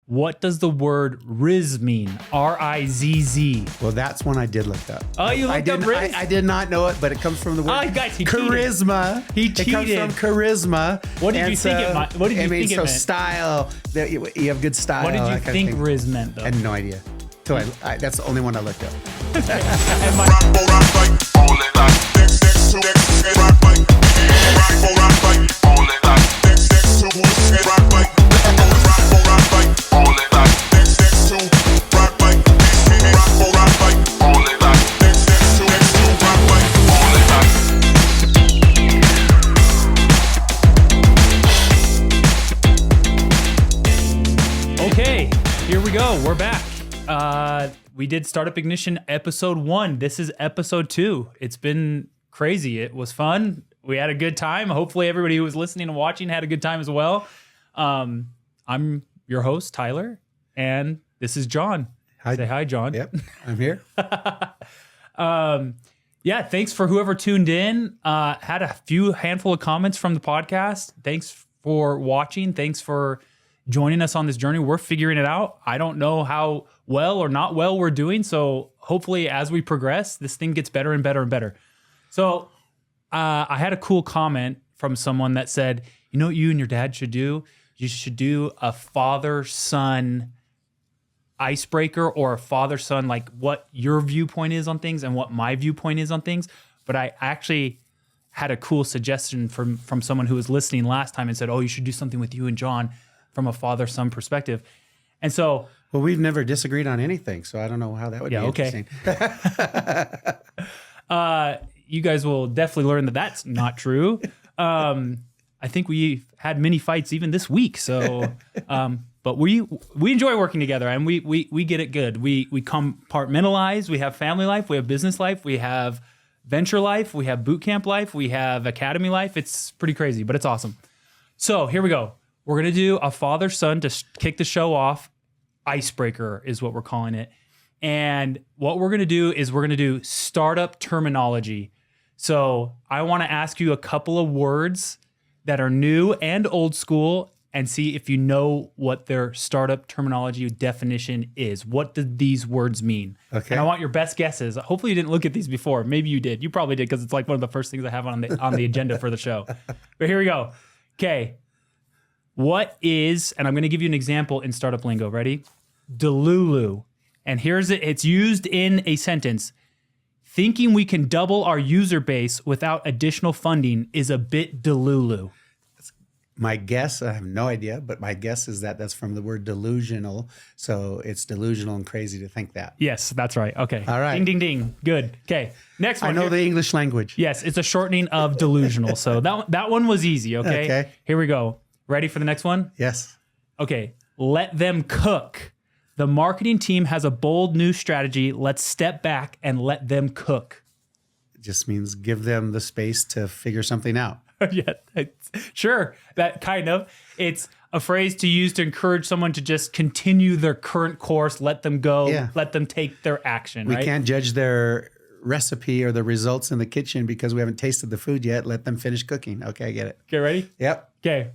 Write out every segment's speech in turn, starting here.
What does the word Riz mean? R-I-Z-Z. Well, that's one I did look up. Oh, you looked up Riz? I did not know it, but it comes from the word guys, he charisma. Cheated. It comes from charisma. What did you think it meant? What did you think it meant? Style. That you have good style. What did you think Riz meant, though? I had no idea. So that's the only one I looked up. Okay, here we go. We're back. We did Startup Ignition episode 1. This is episode 2. It's been crazy. It was fun. We had a good time. Hopefully everybody who was listening and watching had a good time as well. I'm your host, Tyler, and this is John. Hi. Say hi, John. Yep, I'm here. Yeah, thanks for whoever tuned in. Had a handful of comments from the podcast. Thanks for watching. Thanks for joining us on this journey. We're figuring it out. I don't know how well or not well we're doing. So hopefully as we progress, this thing gets better and better and better. So I had a cool comment from someone that said, you know what you and your dad should do? You should do a father-son icebreaker, or a father-son, like what your viewpoint is on things and what my viewpoint is on things. But I actually had a cool suggestion from someone who was listening last time and said, oh, you should do something with you and John from a father-son perspective. And so... Well, we've never disagreed on anything, so I don't know how that would be interesting. You guys will definitely learn that that's not true. I think we had many fights even this week. So, but we enjoy working together, and we get it good. We compartmentalize. We have family life. We have business life. We have venture life. We have boot camp life. We have academy life. It's pretty crazy, but it's awesome. So here we go. We're going to do a father-son to kick the show off. Icebreaker is what we're calling it. And what we're going to do is we're going to do startup terminology. So I want to ask you a couple of words that are new and old school and see if you know what their startup terminology definition is. What do these words mean? Okay. And I want your best guesses. Hopefully you didn't look at these before. Maybe you did. You probably did, because it's like one of the first things I have on the agenda for the show. But here we go. Okay. What is, and I'm going to give you an example in startup lingo. Ready? Dulu. And here's it. It's used in a sentence. Thinking we can double our user base without additional funding is a bit delulu. My guess, I have no idea, but my guess is that that's from the word delusional. So it's delusional and crazy to think that. Yes, that's right. Okay. All right. Ding, ding, ding. Good. Okay. Next one. I know the English language. Yes, it's a shortening of delusional. So that one was easy. Okay. Okay. Here we go. Ready for the next one? Yes. Okay. Let them cook. The marketing team has a bold new strategy. Let's step back and let them cook. It just means give them the space to figure something out. Yeah, sure. That kind of. It's a phrase to use to encourage someone to just continue their current course, let them go, let them take their action. We right? can't judge their recipe or the results in the kitchen because we haven't tasted the food yet. Let them finish cooking. Okay, I get it. Okay, ready? Yep. Okay.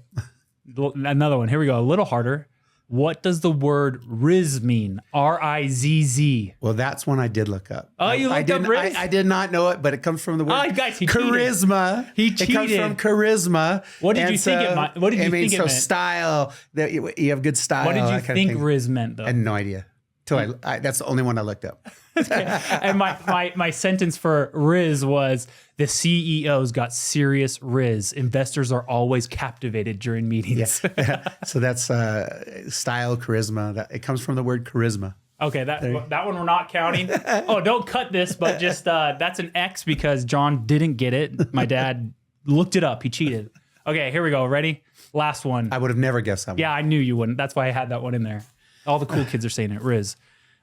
Another one. Here we go. A little harder. What does the word Riz mean? R-I-Z-Z. Well, that's one I did look up. Oh, you looked up Riz? I did not know it, but it comes from the word guys, he charisma. He It comes cheated. from charisma. What did you think it meant? What did you think it meant? Style, that you have good style. What did you that kind of think thing. Riz meant, though? I had no idea. So that's the only one I looked up. And my sentence for Riz was, the CEO's got serious Riz. Investors are always captivated during meetings. Yeah. So that's style, charisma. It comes from the word charisma. Okay, that one we're not counting. Oh, don't cut this, but just that's an X because John didn't get it. My dad looked it up. He cheated. Okay, here we go. Ready? Last one. I would have never guessed that one. Yeah, I knew you wouldn't. That's why I had that one in there. All the cool kids are saying it. Riz.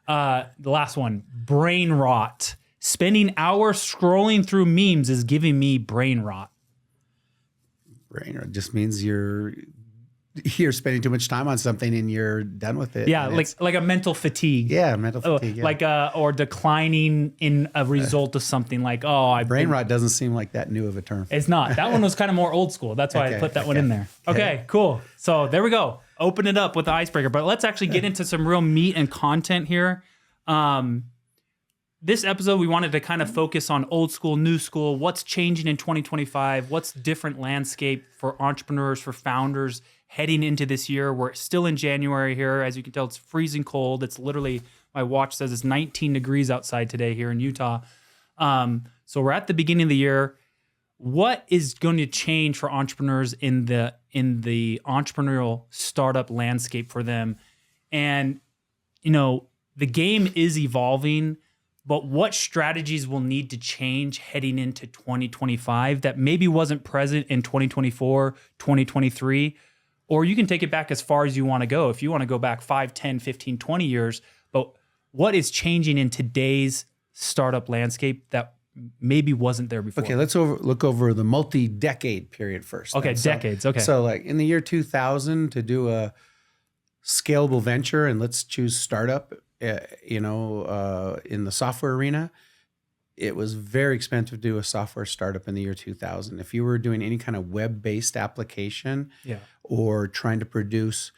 The last one. Brainrot. Spending hours scrolling through memes is giving me brain rot. Brainrot just means you're spending too much time on something and you're done with it. Yeah, like a mental fatigue. Yeah, mental fatigue. Yeah. Like or declining in a result of something like, brain rot doesn't seem like that new of a term. It's not. That one was kind of more old school. That's why I put that one in there. Okay, cool. So there we go. open it up with the icebreaker, but let's actually get into some real meat and content here. This episode, we wanted to kind of focus on old school, new school, what's changing in 2025, what's different landscape for entrepreneurs, for founders heading into this year. We're still in January here. As you can tell, it's freezing cold. It's literally, my watch says it's 19 degrees outside today here in Utah. So we're at the beginning of the year. What is going to change for entrepreneurs in the entrepreneurial startup landscape for them? And, the game is evolving, but what strategies will need to change heading into 2025 that maybe wasn't present in 2024, 2023? Or you can take it back as far as you want to go. If you want to go back 5, 10, 15, 20 years, but what is changing in today's startup landscape that maybe wasn't there before? Okay, let's look over the multi-decade period first. Okay, decades. Okay. So like in the year 2000 to do a scalable venture, and let's choose startup, in the software arena, it was very expensive to do a software startup in the year 2000. If you were doing any kind of web-based application or trying to produce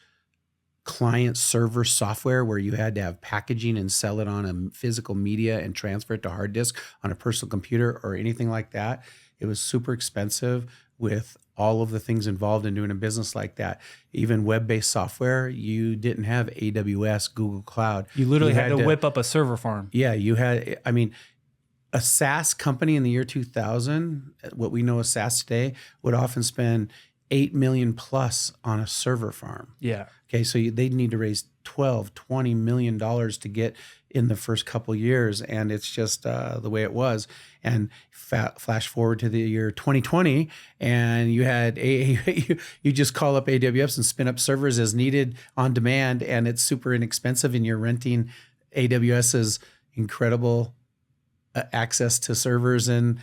client server software where you had to have packaging and sell it on a physical media and transfer it to hard disk on a personal computer or anything like that, it was super expensive with all of the things involved in doing a business like that. Even web-based software, you didn't have AWS, Google Cloud. You literally had to whip up a server farm. Yeah, a SaaS company in the year 2000, what we know as SaaS today, would often spend $8 million plus on a server farm. Yeah. Okay, so they'd need to raise $12-20 million to get in the first couple years, and it's just the way it was. And flash forward to the year 2020, and you had you just call up AWS and spin up servers as needed on demand, and it's super inexpensive, and you're renting AWS's incredible access to servers and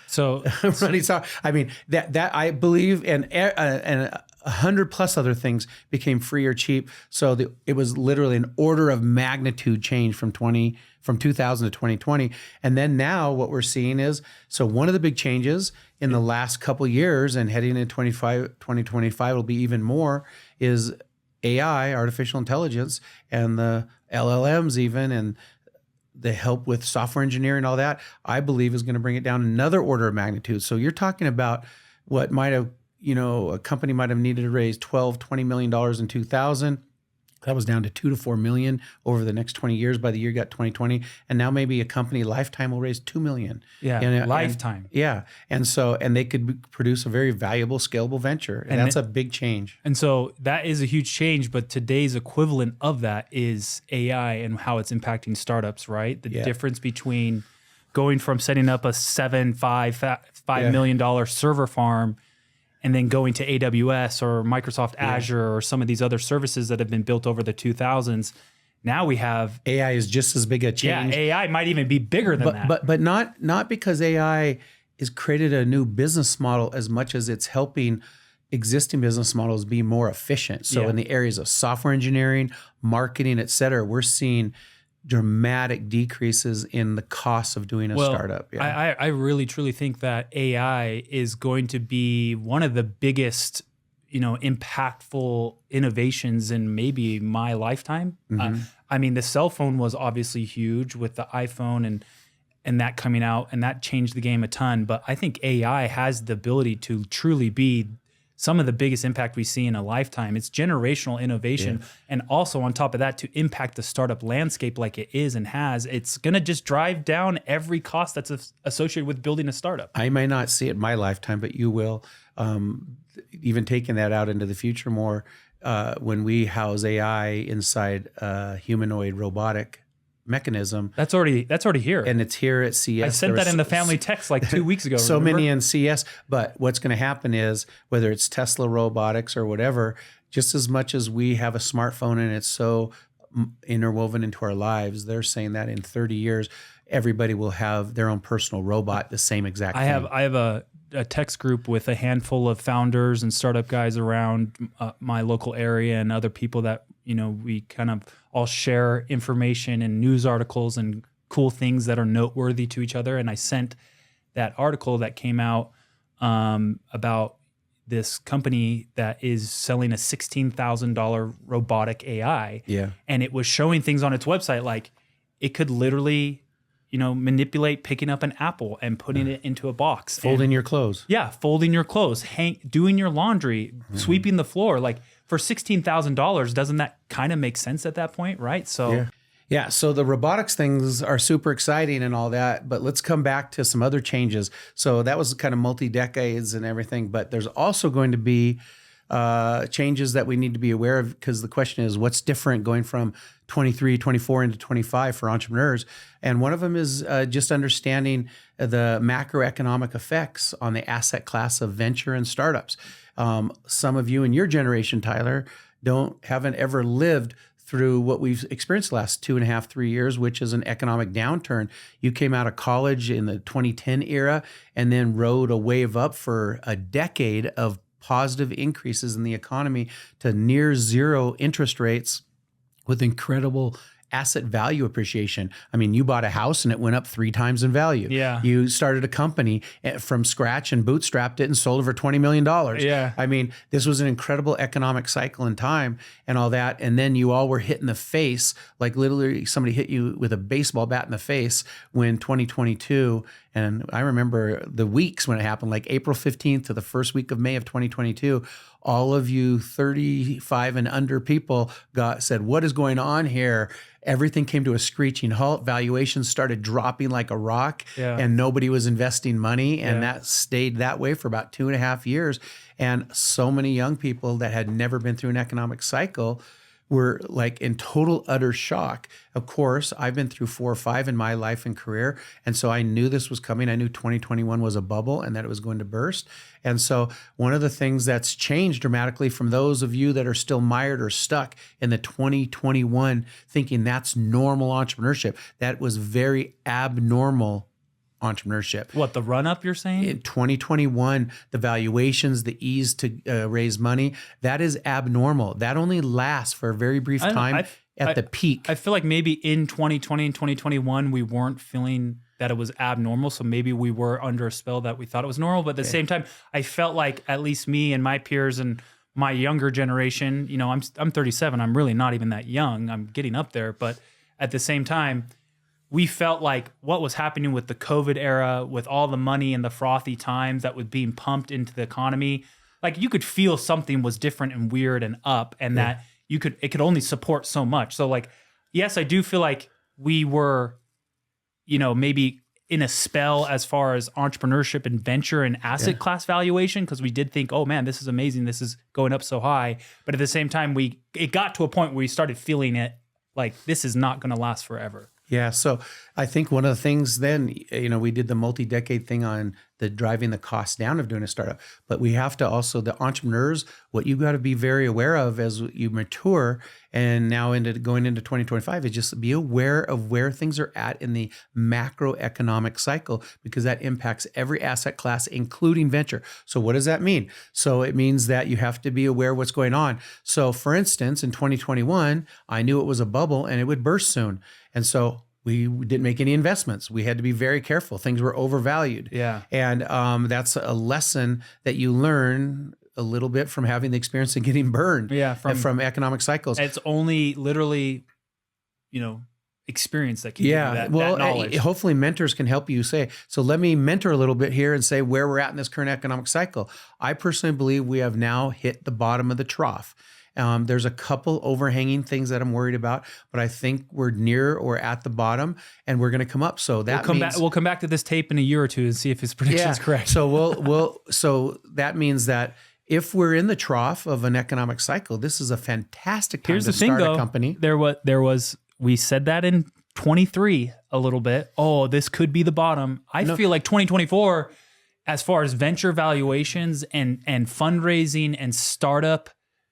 so running software. I mean that I believe, and 100 plus other things became free or cheap. So it was literally an order of magnitude change from 2000 to 2020. And then now what we're seeing is, so one of the big changes in the last couple of years and heading into 2025 will be even more, is AI, artificial intelligence, and the LLMs even, and the help with software engineering and all that, I believe is going to bring it down another order of magnitude. So you're talking about what might have, a company might have needed to raise $12-20 million in 2000. That was down to $2 to $4 million over the next 20 years by the year you got 2020. And now maybe a company lifetime will raise $2 million. Yeah, lifetime. And they could produce a very valuable, scalable venture. And that's a big change. And so that is a huge change, but today's equivalent of that is AI and how it's impacting startups, right? The difference between going from setting up a $5 million server farm and then going to AWS or Microsoft Azure or some of these other services that have been built over the 2000s. Now we have AI is just as big a change. Yeah, AI might even be bigger than that. But not because AI has created a new business model as much as it's helping existing business models be more efficient. So in the areas of software engineering, marketing, et cetera, we're seeing dramatic decreases in the cost of doing a startup. I really truly think that AI is going to be one of the biggest, impactful innovations in maybe my lifetime. Mm-hmm. The cell phone was obviously huge with the iPhone and that coming out, and that changed the game a ton. But I think AI has the ability to truly be some of the biggest impact we see in a lifetime. It's generational innovation. And also on top of that, to impact the startup landscape like it is and has, it's going to just drive down every cost that's associated with building a startup. I may not see it in my lifetime, but you will. Even taking that out into the future more, when we house AI inside a humanoid robotic mechanism. That's already here. And it's here at CS. I sent that in the family text like 2 weeks ago. So many in CS. But what's going to happen is, whether it's Tesla Robotics or whatever, just as much as we have a smartphone and it's so interwoven into our lives, they're saying that in 30 years, everybody will have their own personal robot, the same exact thing. I have a text group with a handful of founders and startup guys around my local area and other people that, we kind of all share information and news articles and cool things that are noteworthy to each other. And I sent that article that came out about this company that is selling a $16,000 robotic AI. Yeah. And it was showing things on its website like it could literally, manipulate picking up an apple and putting it into a box. Folding your clothes. Yeah, folding your clothes, doing your laundry, sweeping the floor. Like for $16,000, doesn't that kind of make sense at that point, right? So Yeah, so the robotics things are super exciting and all that, but let's come back to some other changes. So that was kind of multi-decades and everything, but there's also going to be changes that we need to be aware of, because the question is, what's different going from 23, 24 into 25 for entrepreneurs? And one of them is just understanding the macroeconomic effects on the asset class of venture and startups. Some of you in your generation, Tyler, haven't ever lived through what we've experienced the last 2.5, 3 years, which is an economic downturn. You came out of college in the 2010 era and then rode a wave up for a decade of positive increases in the economy to near zero interest rates with incredible asset value appreciation. I mean, you bought a house and it went up 3 times in value. Yeah. You started a company from scratch and bootstrapped it and sold it for $20 million. Yeah. I mean, this was an incredible economic cycle in time and all that. And then you all were hit in the face, like literally somebody hit you with a baseball bat in the face when 2022. And I remember the weeks when it happened, like April 15th to the first week of May of 2022, all of you 35 and under people said, what is going on here? Everything came to a screeching halt. Valuations started dropping like a rock, and nobody was investing money. And that stayed that way for about 2.5 years. And so many young people that had never been through an economic cycle were like in total utter shock. Of course, I've been through 4 or 5 in my life and career. And so I knew this was coming. I knew 2021 was a bubble and that it was going to burst. And so one of the things that's changed dramatically from those of you that are still mired or stuck in the 2021 thinking that's normal entrepreneurship, that was very abnormal entrepreneurship. What, the run up you're saying? In 2021, the valuations, the ease to raise money, that is abnormal. That only lasts for a very brief time at the peak. I feel like maybe in 2020 and 2021, we weren't feeling that it was abnormal. So maybe we were under a spell that we thought it was normal. But at the same time, I felt like at least me and my peers and my younger generation, I'm 37. I'm really not even that young. I'm getting up there. But at the same time, we felt like what was happening with the COVID era, with all the money and the frothy times that was being pumped into the economy, like you could feel something was different and weird and up, and that it could only support so much. So like, yes, I do feel like we were, maybe in a spell as far as entrepreneurship and venture and asset class valuation, because we did think, oh man, this is amazing, this is going up so high. But at the same time, it got to a point where we started feeling it like this is not going to last forever. Yeah. So I think one of the things then, we did the multi-decade thing on the driving the cost down of doing a startup, but we have to also, the entrepreneurs, what you got to be very aware of as you mature and now going into 2025 is just be aware of where things are at in the macroeconomic cycle, because that impacts every asset class, including venture. So what does that mean? So it means that you have to be aware of what's going on. So for instance, in 2021, I knew it was a bubble and it would burst soon. And so we didn't make any investments. We had to be very careful. Things were overvalued. Yeah. And that's a lesson that you learn a little bit from having the experience of getting burned from economic cycles. It's only literally, experience that can give you that knowledge. Hopefully mentors can help you say, so let me mentor a little bit here and say where we're at in this current economic cycle. I personally believe we have now hit the bottom of the trough. There's a couple overhanging things that I'm worried about, but I think we're near or at the bottom, and we're going to come up. So that we'll come back to this tape in a year or two and see if his prediction's correct. So so that means that if we're in the trough of an economic cycle, this is a fantastic time to start a company. We said that in 23 a little bit. Oh, this could be the bottom. I feel like 2024, as far as venture valuations and fundraising and startup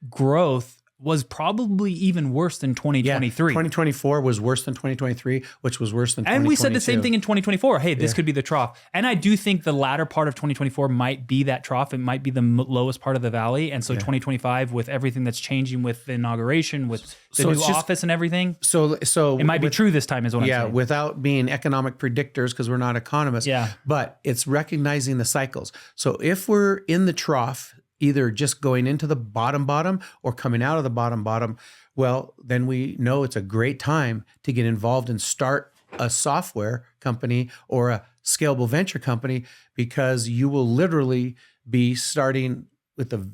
growth, was probably even worse than 2023. 2024 was worse than 2023, which was worse than 2022. And we said the same thing in 2024. Hey, this could be the trough. And I do think the latter part of 2024 might be that trough. It might be the lowest part of the valley. And so 2025, with everything that's changing with the inauguration, with the new office and everything, so it might be true this time is what I'm saying. Yeah, without being economic predictors, because we're not economists. Yeah. But it's recognizing the cycles. So if we're in the trough, either just going into the bottom or coming out of the bottom, well, then we know it's a great time to get involved and start a software company or a scalable venture company, because you will literally be starting with the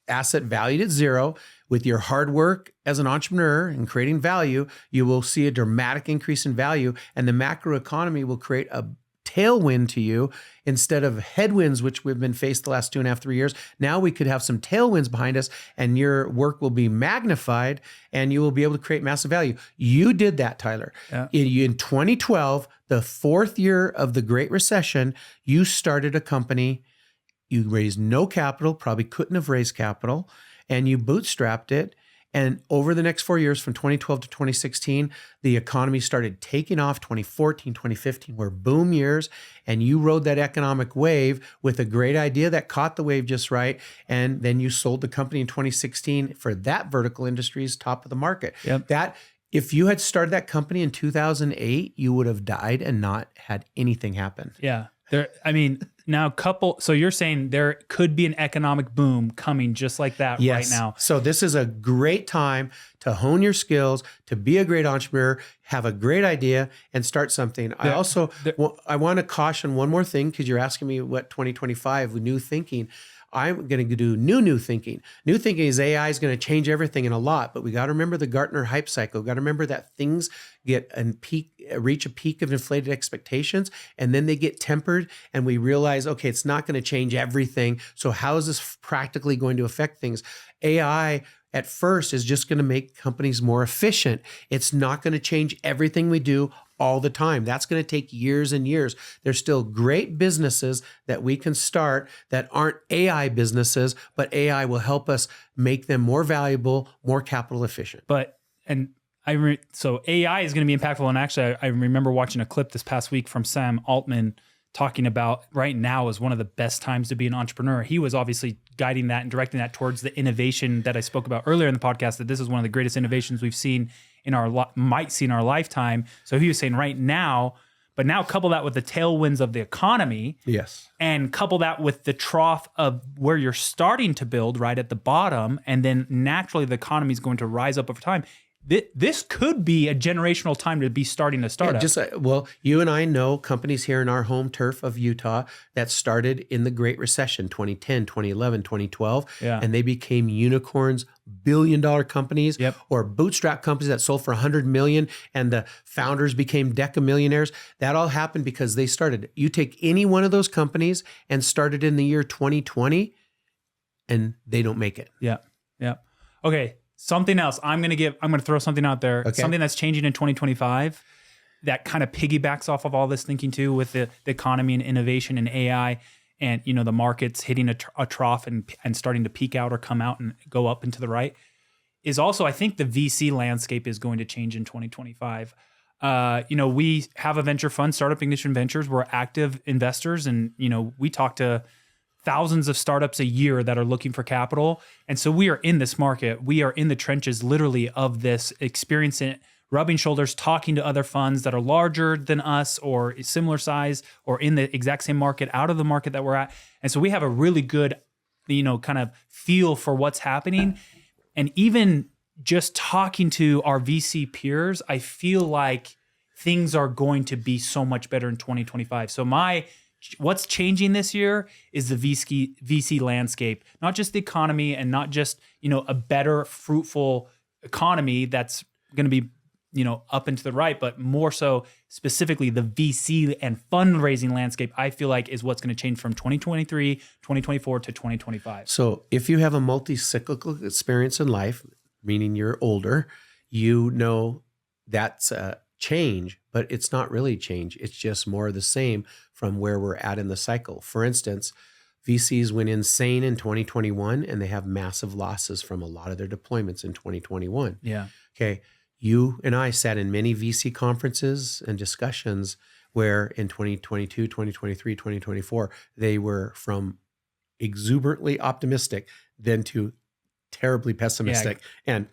asset valued at zero. With your hard work as an entrepreneur and creating value, you will see a dramatic increase in value, and the macroeconomy will create a tailwind to you instead of headwinds, which we've been faced the last 2.5, 3 years. Now we could have some tailwinds behind us, and your work will be magnified, and you will be able to create massive value. You did that, Tyler. Yeah. In 2012, the 4th year of the Great Recession, you started a company. You raised no capital, probably couldn't have raised capital, and you bootstrapped it. And over the next 4 years, from 2012 to 2016, the economy started taking off. 2014, 2015 were boom years. And you rode that economic wave with a great idea that caught the wave just right. And then you sold the company in 2016 for that vertical industry's top of the market. Yep. That, if you had started that company in 2008, you would have died and not had anything happen. Yeah. So you're saying there could be an economic boom coming just like that right now. So this is a great time to hone your skills, to be a great entrepreneur, have a great idea, and start something. I want to caution one more thing, because you're asking me what 2025 with new thinking. I'm going to do new thinking. New thinking is AI is going to change everything in a lot, but we got to remember the Gartner hype cycle. We got to remember that things reach a peak of inflated expectations, and then they get tempered, and we realize, okay, it's not going to change everything. So how is this practically going to affect things? AI at first is just going to make companies more efficient. It's not going to change everything we do all the time. That's going to take years and years. There's still great businesses that we can start that aren't AI businesses, but AI will help us make them more valuable, more capital efficient. So AI is going to be impactful. And actually, I remember watching a clip this past week from Sam Altman talking about right now is one of the best times to be an entrepreneur. He was obviously guiding that and directing that towards the innovation that I spoke about earlier in the podcast, that this is one of the greatest innovations we've seen might see in our lifetime. So he was saying right now, but now couple that with the tailwinds of the economy. Yes. And couple that with the trough of where you're starting to build right at the bottom. And then naturally the economy is going to rise up over time. This could be a generational time to be starting a startup. You and I know companies here in our home turf of Utah that started in the Great Recession, 2010, 2011, 2012, and they became unicorns, billion-dollar companies, or bootstrap companies that sold for $100 million, and the founders became decamillionaires. That all happened because they started. You take any one of those companies and started in the year 2020, and they don't make it. Yeah. Okay. Something else I'm going to throw something out there. Okay. Something that's changing in 2025 that kind of piggybacks off of all this thinking too, with the economy and innovation and AI, and the markets hitting a trough and starting to peak out or come out and go up and to the right, is also, I think the VC landscape is going to change in 2025. We have a venture fund, Startup Ignition Ventures. We're active investors, and we talk to thousands of startups a year that are looking for capital. And so we are in this market. We are in the trenches literally of this, experiencing it, rubbing shoulders, talking to other funds that are larger than us or similar size or in the exact same market, out of the market that we're at. And so we have a really good, kind of feel for what's happening. And even just talking to our VC peers, I feel like things are going to be so much better in 2025. So what's changing this year is the VC landscape, not just the economy and not just, a better, fruitful economy that's going to be, up and to the right, but more so specifically the VC and fundraising landscape, I feel like is what's going to change from 2023, 2024 to 2025. So if you have a multi-cyclical experience in life, meaning you're older, that's a change, but it's not really change. It's just more of the same from where we're at in the cycle. For instance, VCs went insane in 2021 and they have massive losses from a lot of their deployments in 2021. Yeah. Okay. You and I sat in many VC conferences and discussions where in 2022, 2023, 2024, they were from exuberantly optimistic then to terribly pessimistic. Yeah. And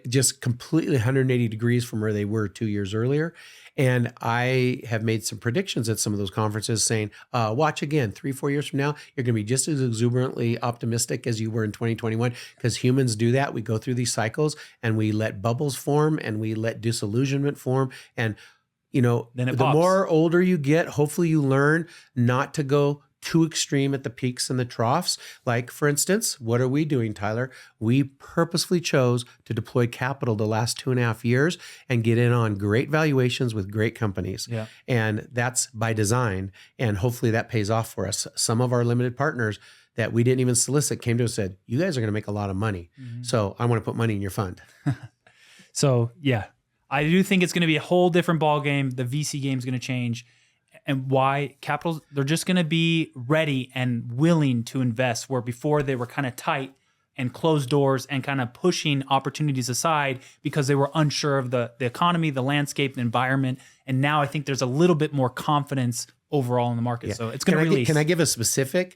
just completely 180 degrees from where they were 2 years earlier. And I have made some predictions at some of those conferences saying, watch again, 3-4 years from now, you're going to be just as exuberantly optimistic as you were in 2021, because humans do that. We go through these cycles and we let bubbles form and we let disillusionment form. And, then the pops. more older you get, hopefully you learn not to go too extreme at the peaks and the troughs. Like, for instance, what are we doing, Tyler? We purposefully chose to deploy capital the last 2.5 years and get in on great valuations with great companies. Yeah. And that's by design. And hopefully that pays off for us. Some of our limited partners that we didn't even solicit came to us and said, you guys are going to make a lot of money. Mm-hmm. So I want to put money in your fund. So yeah, I do think it's going to be a whole different ball game. The VC game is going to change. And why capitals, they're just going to be ready and willing to invest, where before they were kind of tight and closed doors and kind of pushing opportunities aside because they were unsure of the economy, the landscape, the environment. And now I think there's a little bit more confidence overall in the market. Yeah. So it's going to release. Can I give a specific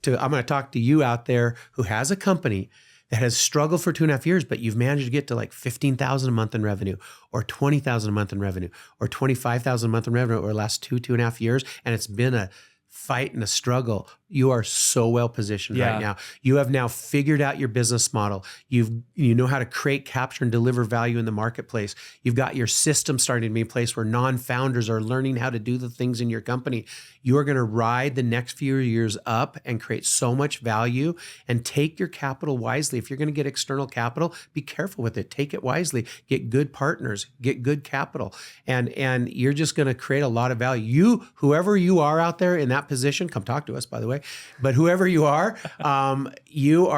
I'm going to talk to you out there who has a company that has struggled for 2.5 years, but you've managed to get to like 15,000 a month in revenue, or 20,000 a month in revenue, or 25,000 a month in revenue over the last 2.5 years. And it's been a fight and a struggle. You are so well positioned right now. You have now figured out your business model. You know how to create, capture, and deliver value in the marketplace. You've got your system starting to be in place where non-founders are learning how to do the things in your company. You are going to ride the next few years up and create so much value, and take your capital wisely. If you're going to get external capital, be careful with it. Take it wisely. Get good partners. Get good capital. And you're just going to create a lot of value. Whoever you are out there in that position, come talk to us, by the way. But whoever you are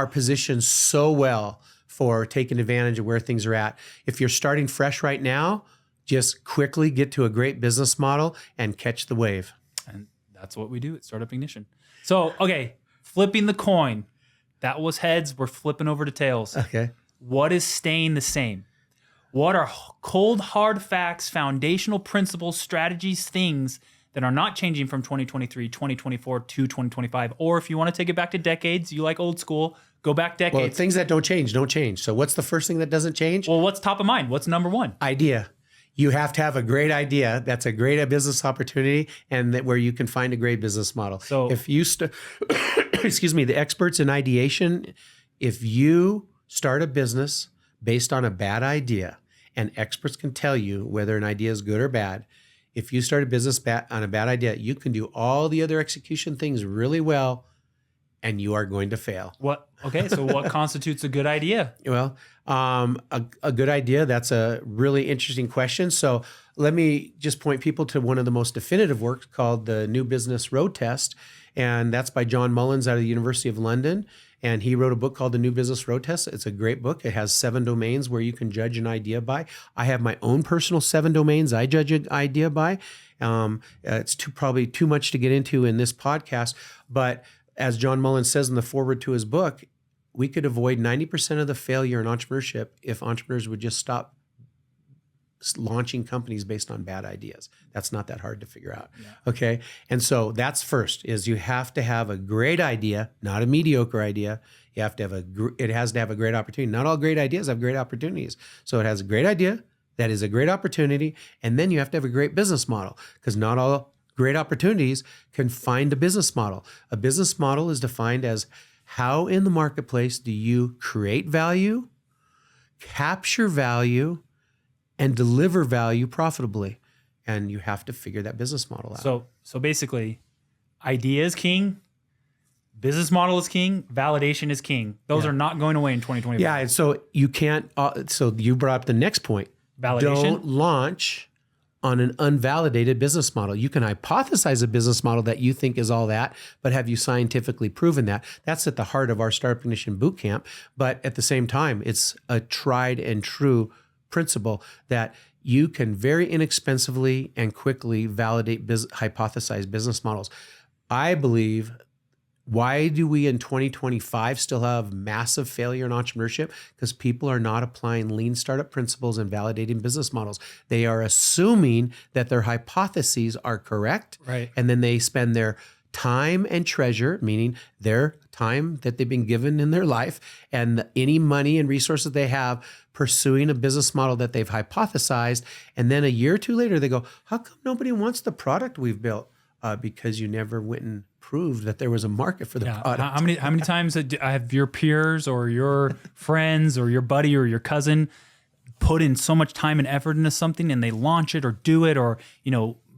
positioned so well for taking advantage of where things are at. If you're starting fresh right now, just quickly get to a great business model and catch the wave. And that's what we do at Startup Ignition. So, okay, flipping the coin. That was heads. We're flipping over to tails. Okay. What is staying the same? What are cold, hard facts, foundational principles, strategies, things that are not changing from 2023, 2024 to 2025? Or if you want to take it back to decades, you like old school, go back decades. Well, things that don't change. So what's the first thing that doesn't change? Well, what's top of mind? What's number one? Idea. You have to have a great idea. That's a great business opportunity, and that where you can find a great business model. So if you, excuse me, the experts in ideation, if you start a business based on a bad idea, and experts can tell you whether an idea is good or bad, if you start a business on a bad idea, you can do all the other execution things really well, and you are going to fail. What? Okay, so what constitutes a good idea? Well, a good idea, that's a really interesting question. So let me just point people to one of the most definitive works called the New Business Road Test. And that's by John Mullins out of the University of London. And he wrote a book called The New Business Road Test. It's a great book. It has 7 domains where you can judge an idea by. I have my own personal 7 domains I judge an idea by. It's probably too much to get into in this podcast. But as John Mullins says in the foreword to his book, we could avoid 90% of the failure in entrepreneurship if entrepreneurs would just stop launching companies based on bad ideas. That's not that hard to figure out. Yeah. Okay. And so that's first, is you have to have a great idea, not a mediocre idea. You have to have it has to have a great opportunity. Not all great ideas have great opportunities. So it has a great idea that is a great opportunity. And then you have to have a great business model, because not all great opportunities can find a business model. A business model is defined as how in the marketplace do you create value, capture value, and deliver value profitably. And you have to figure that business model out. So basically, idea is king, business model is king, validation is king. Those are not going away in 2025. Yeah, and so you can't, so you brought up the next point. Validation. Don't launch on an unvalidated business model. You can hypothesize a business model that you think is all that, but have you scientifically proven that? That's at the heart of our Startup Ignition Bootcamp. But at the same time, it's a tried and true principle that you can very inexpensively and quickly validate hypothesized business models. I believe, why do we in 2025 still have massive failure in entrepreneurship? Because people are not applying lean startup principles and validating business models. They are assuming that their hypotheses are correct. Right. And then they spend their time and treasure, meaning their time that they've been given in their life, and any money and resources they have pursuing a business model that they've hypothesized. And then a year or two later, they go, how come nobody wants the product we've built? Because you never went and proved that there was a market for the product. How many times have your peers or your friends or your buddy or your cousin put in so much time and effort into something, and they launch it or do it, or,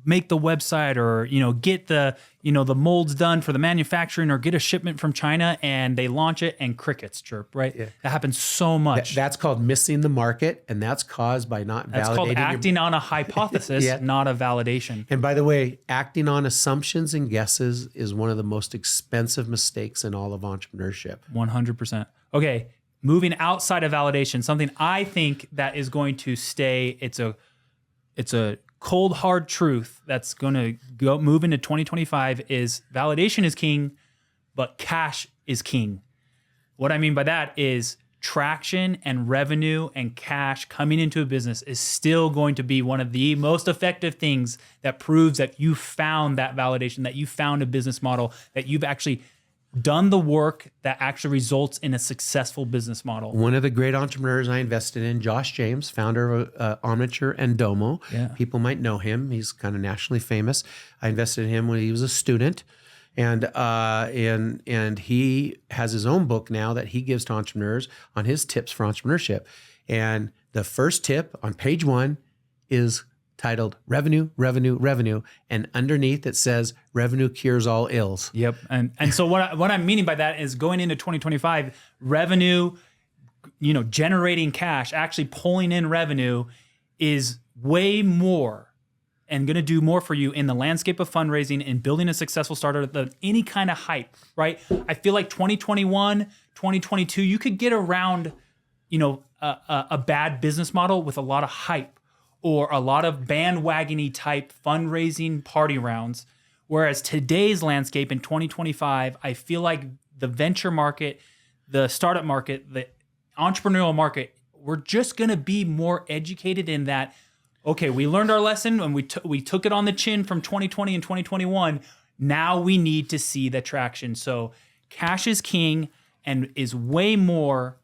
make the website, or, get the, the molds done for the manufacturing, or get a shipment from China, and they launch it and crickets chirp, right? Yeah. That happens so much. That's called missing the market, and that's caused by not validating. That's called acting on a hypothesis, not a validation. And by the way, acting on assumptions and guesses is one of the most expensive mistakes in all of entrepreneurship. 100%. Okay, moving outside of validation, something I think that is going to stay, it's a cold, hard truth that's going to move into 2025 is validation is king, but cash is king. What I mean by that is traction and revenue and cash coming into a business is still going to be one of the most effective things that proves that you found that validation, that you found a business model, that you've actually done the work that actually results in a successful business model. One of the great entrepreneurs I invested in, Josh James, founder of Omniture and Domo. Yeah. People might know him. He's kind of nationally famous. I invested in him when he was a student. And he has his own book now that he gives to entrepreneurs on his tips for entrepreneurship. And the first tip on page 1 is titled Revenue, Revenue, Revenue. And underneath it says revenue cures all ills. Yep. And so what I'm meaning by that is going into 2025, revenue, generating cash, actually pulling in revenue is way more and going to do more for you in the landscape of fundraising and building a successful startup than any kind of hype, right? I feel like 2021, 2022, you could get around, a bad business model with a lot of hype or a lot of bandwagony type fundraising party rounds. Whereas today's landscape in 2025, I feel like the venture market, the startup market, the entrepreneurial market, we're just going to be more educated in that. Okay, we learned our lesson and we took it on the chin from 2020 and 2021. Now we need to see the traction. So cash is king and is way more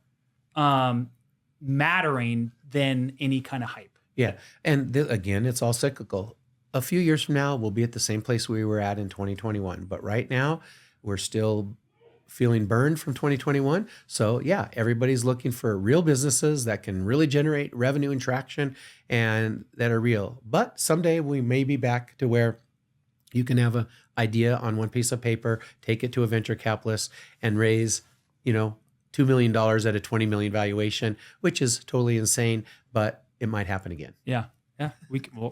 mattering than any kind of hype. Yeah. And again, it's all cyclical. A few years from now, we'll be at the same place we were at in 2021. But right now, we're still feeling burned from 2021. So yeah, everybody's looking for real businesses that can really generate revenue and traction and that are real. But someday we may be back to where you can have an idea on one piece of paper, take it to a venture capitalist and raise, $2 million at a 20 million valuation, which is totally insane, but it might happen again. Yeah.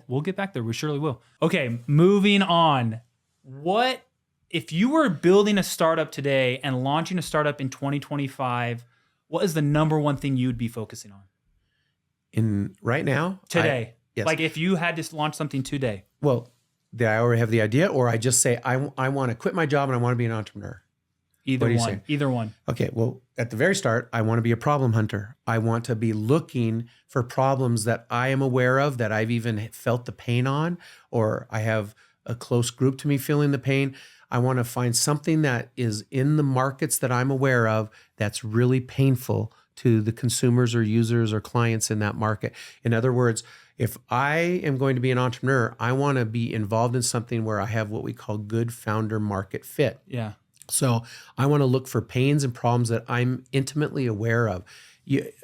We'll get back there. We surely will. Okay, moving on. What if you were building a startup today and launching a startup in 2025? What is the number one thing you'd be focusing on? In right now, today, yes. Like if you had to launch something today. Well, I already have the idea, or I just say I want to quit my job and I want to be an entrepreneur. Either one. Okay. Well, at the very start, I want to be a problem hunter. I want to be looking for problems that I am aware of, that I've even felt the pain on, or I have a close group to me feeling the pain. I want to find something that is in the markets that I'm aware of that's really painful to the consumers or users or clients in that market. In other words, if I am going to be an entrepreneur, I want to be involved in something where I have what we call good founder market fit. Yeah. So I want to look for pains and problems that I'm intimately aware of.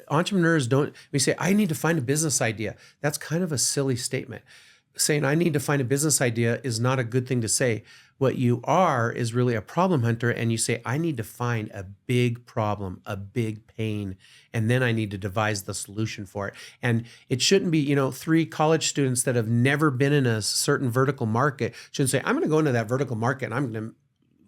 Entrepreneurs we say, I need to find a business idea. That's kind of a silly statement. Saying I need to find a business idea is not a good thing to say. What you are is really a problem hunter, and you say, I need to find a big problem, a big pain, and then I need to devise the solution for it. And it shouldn't be, 3 college students that have never been in a certain vertical market shouldn't say, I'm going to go into that vertical market and I'm going to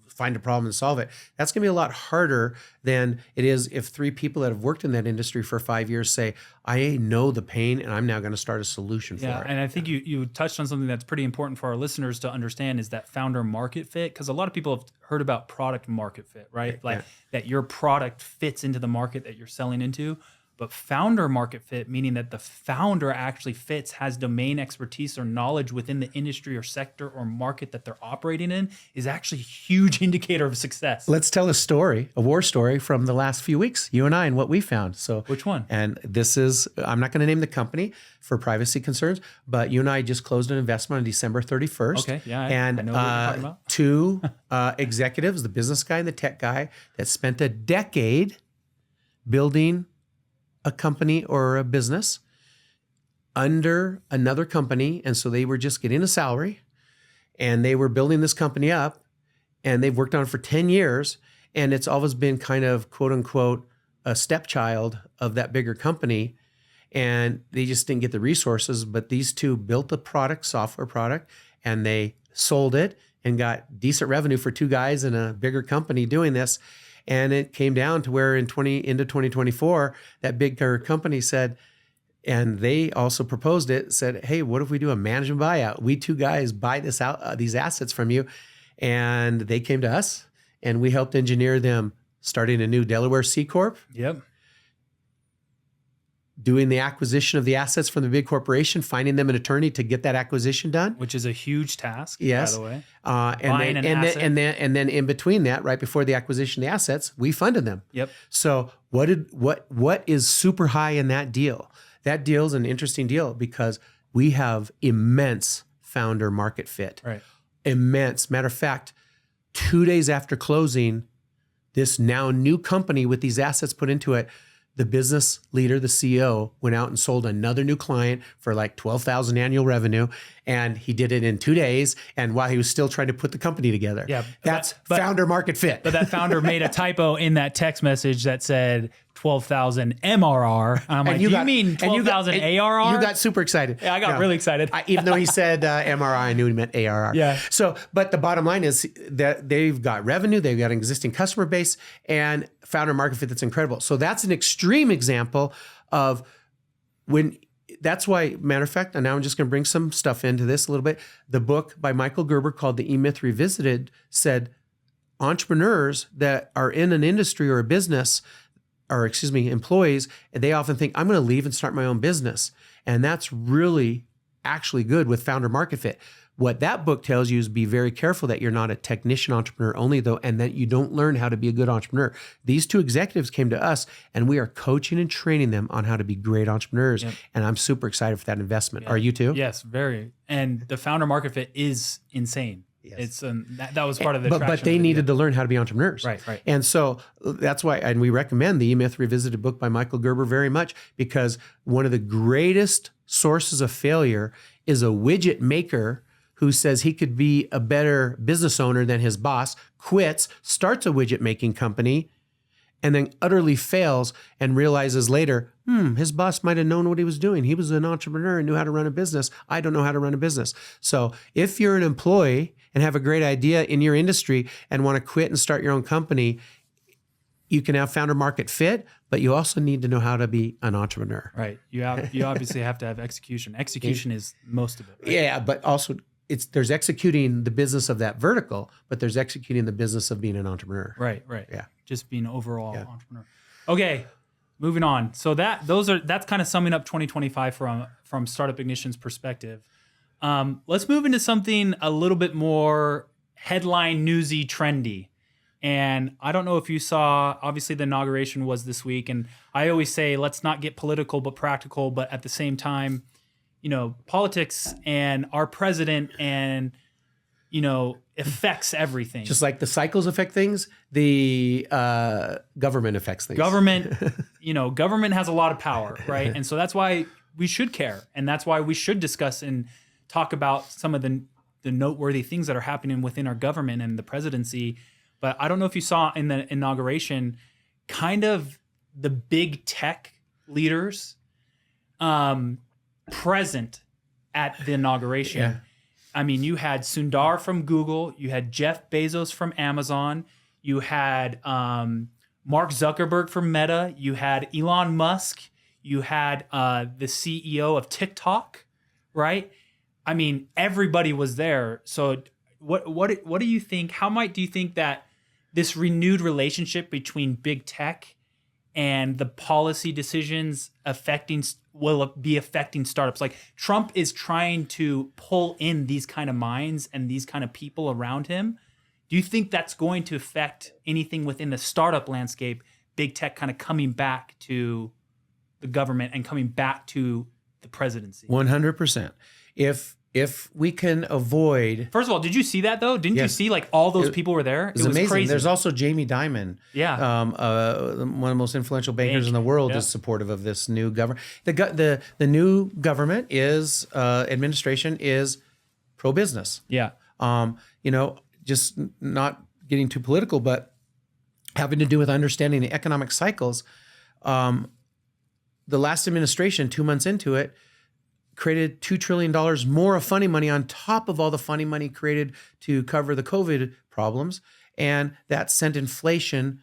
find a problem and solve it. That's going to be a lot harder than it is if 3 people that have worked in that industry for 5 years say, I know the pain and I'm now going to start a solution for it. Yeah, and I think you touched on something that's pretty important for our listeners to understand is that founder market fit, because a lot of people have heard about product market fit, right? Like that your product fits into the market that you're selling into. But founder market fit, meaning that the founder actually fits, has domain expertise or knowledge within the industry or sector or market that they're operating in, is actually a huge indicator of success. Let's tell a war story from the last few weeks, you and I, and what we found. So which one? And this is, I'm not going to name the company for privacy concerns, but you and I just closed an investment on December 31st. Okay, yeah, and I know what you're talking about. Two executives, the business guy and the tech guy, that spent a decade building a company or a business under another company. And so they were just getting a salary and they were building this company up, and they've worked on it for 10 years. And it's always been kind of quote unquote a stepchild of that bigger company. And they just didn't get the resources, but these two built the product, software product, and they sold it and got decent revenue for two guys in a bigger company doing this. And it came down to where into 2024, that bigger company said, and they also proposed it, said, hey, what if we do a management buyout? We two guys buy this out, these assets from you. And they came to us and we helped engineer them starting a new Delaware C Corp. Yep. Doing the acquisition of the assets from the big corporation, finding them an attorney to get that acquisition done. Which is a huge task, yes. by the way. And then in between that, right before the acquisition of the assets, we funded them. Yep. So what is super high in that deal? That deal is an interesting deal because we have immense founder market fit. Right. Immense. Matter of fact, 2 days after closing, this now new company with these assets put into it, the business leader, the CEO, went out and sold another new client for like $12,000 annual revenue. And he did it in 2 days. And while he was still trying to put the company together. Yeah, that's founder market fit. But that founder made a typo in that text message that said 12,000 MRR. And I'm like, you mean 12,000 ARR? You got super excited. Yeah, I got really excited. Even though he said MRR, I knew he meant ARR. Yeah. So, but the bottom line is that they've got revenue, they've got an existing customer base, and founder market fit that's incredible. So that's an extreme example of when. That's why, matter of fact, and now I'm just going to bring some stuff into this a little bit. The book by Michael Gerber called The E-Myth Revisited said entrepreneurs that are in an industry or a business, or employees, they often think, I'm going to leave and start my own business. And that's really actually good with founder market fit. What that book tells you is be very careful that you're not a technician entrepreneur only, though, and that you don't learn how to be a good entrepreneur. These two executives came to us, and we are coaching and training them on how to be great entrepreneurs. Yep. And I'm super excited for that investment. Are you too? Yes, very. And the founder market fit is insane. Yes. It's that was part of the but they needed to learn how to be entrepreneurs. Right. And so that's why, and we recommend the E-Myth Revisited book by Michael Gerber very much, because one of the greatest sources of failure is a widget maker who says he could be a better business owner than his boss, quits, starts a widget making company, and then utterly fails and realizes later, his boss might have known what he was doing. He was an entrepreneur and knew how to run a business. I don't know how to run a business. So if you're an employee and have a great idea in your industry and want to quit and start your own company, you can have founder market fit, but you also need to know how to be an entrepreneur. Right. You obviously have to have execution. Execution is most of it. Right? Yeah, but also there's executing the business of that vertical, but there's executing the business of being an entrepreneur. Right. Yeah. Just being an overall entrepreneur. Okay, moving on. So that's kind of summing up 2025 from Startup Ignition's perspective. Let's move into something a little bit more headline newsy, trendy. And I don't know if you saw, obviously the inauguration was this week, and I always say let's not get political but practical, but at the same time, politics and our president and, affects everything. Just like the cycles affect things, the government affects things. Government has a lot of power, right? And so that's why we should care. And that's why we should discuss and talk about some of the noteworthy things that are happening within our government and the presidency. But I don't know if you saw in the inauguration, kind of the big tech leaders present at the inauguration. Yeah. I mean, you had Sundar from Google, you had Jeff Bezos from Amazon, you had Mark Zuckerberg from Meta, you had Elon Musk, you had the CEO of TikTok, right? I mean, everybody was there. So what do you think? Do you think that this renewed relationship between big tech and the policy decisions will be affecting startups. Like Trump is trying to pull in these kind of minds and these kind of people around him. Do you think that's going to affect anything within the startup landscape, big tech kind of coming back to the government and coming back to the presidency? 100%. If we can avoid, First of all, did you see that though? Didn't you Yes. see like all those people were there? it was amazing. crazy. There's also Jamie Dimon, Yeah. one of the most influential bankers in the world, Yeah. is supportive of this new government. The new government is administration is pro business. Yeah. Just not getting too political, but having to do with understanding the economic cycles. The last administration, 2 months into it, created $2 trillion more of funding money on top of all the funding money created to cover the COVID problems. And that sent inflation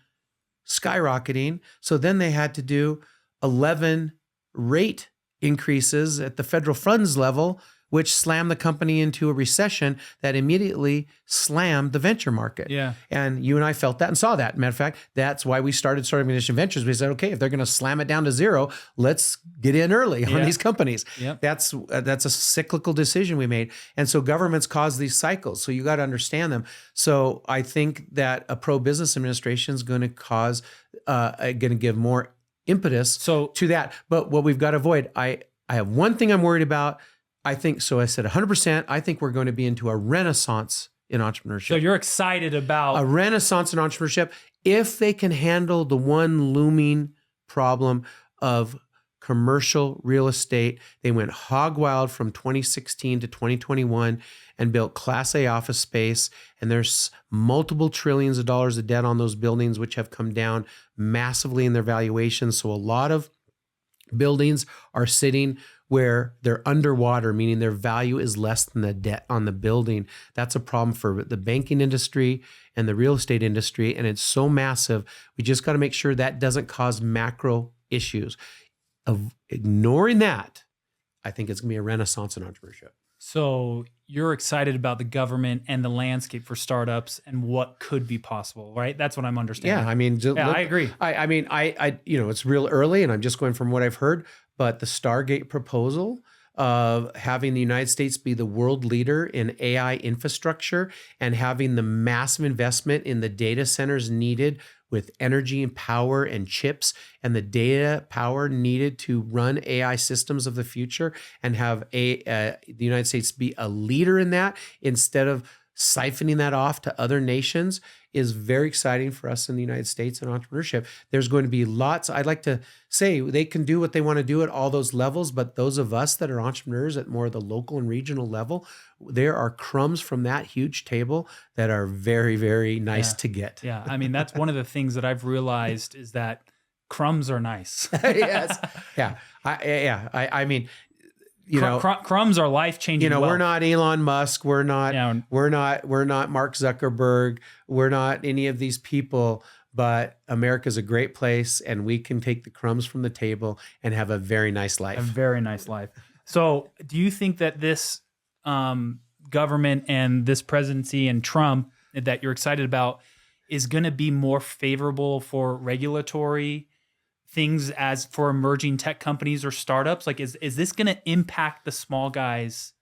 skyrocketing. So then they had to do 11 rate increases at the federal funds level, which slammed the company into a recession that immediately slammed the venture market. Yeah. And you and I felt that and saw that. Matter of fact, that's why we started Ammunition Ventures. We said, okay, if they're going to slam it down to zero, let's get in early on these companies. Yep. That's a cyclical decision we made. And so governments cause these cycles. So you got to understand them. So I think that a pro-business administration is going to give more impetus to that. But what we've got to avoid, I have one thing I'm worried about. I think, so I said 100%, I think we're going to be into a renaissance in entrepreneurship. So you're excited about A renaissance in entrepreneurship if they can handle the one looming problem of commercial real estate. They went hog wild from 2016 to 2021 and built Class A office space. And there's multiple trillions of dollars of debt on those buildings, which have come down massively in their valuations. So a lot of buildings are sitting where they're underwater, meaning their value is less than the debt on the building. That's a problem for the banking industry and the real estate industry, and it's so massive. We just got to make sure that doesn't cause macro issues. Of ignoring that, I think it's going to be a renaissance in entrepreneurship. So you're excited about the government and the landscape for startups and what could be possible, right? That's what I'm understanding. Yeah, I mean, I agree. I mean, it's real early, and I'm just going from what I've heard. But the Stargate proposal of having the United States be the world leader in AI infrastructure and having the massive investment in the data centers needed with energy and power and chips and the data power needed to run AI systems of the future, and have the United States be a leader in that instead of siphoning that off to other nations, is very exciting for us in the United States and entrepreneurship. There's going to be lots. I'd like to say they can do what they want to do at all those levels, but those of us that are entrepreneurs at more of the local and regional level, there are crumbs from that huge table that are very, very nice to get. Yeah. I mean, that's one of the things that I've realized is that crumbs are nice. Yes. Yeah. I mean, crumbs are life-changing. We're not Elon Musk. We're not Mark Zuckerberg. We're not any of these people, but America's a great place, and we can take the crumbs from the table and have a very nice life. A very nice life. So do you think that this government and this presidency and Trump that you're excited about is going to be more favorable for regulatory things as for emerging tech companies or startups? Like, is this going to impact the small guys